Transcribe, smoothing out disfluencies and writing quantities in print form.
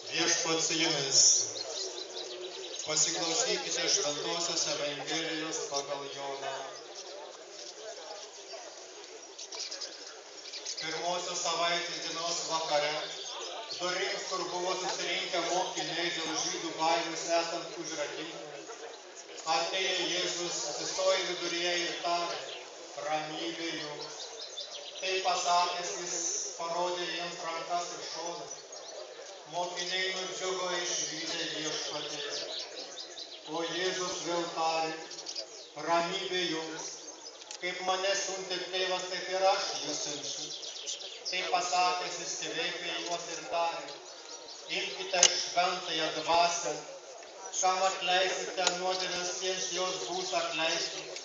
Viešpats su jumis. Pasiklausykite Šventosios Evangelijos pagal Joną. Pirmosios savaitės dienos vakare, durims, kur buvo susirinkę mokiniai dėl žydų baimės esant užrakinti, atėjo Jėzus, atsistojo viduryje ir tarė: ramybė jums. Tai pasakęs, jis parodė jiems rankas ir šoną. Mokiniai nudžiugo išvydę Viešpatį. O Jėzus vėl tarė: ramybė jums. Kaip mane siuntė tėvas, taip ir aš jus siunčiu. Tai pasakęs, jis kreipė juos ir tarė: imkite šventąją dvasią. Kam atleisite nuodėmes, tiems jos bus atleistos.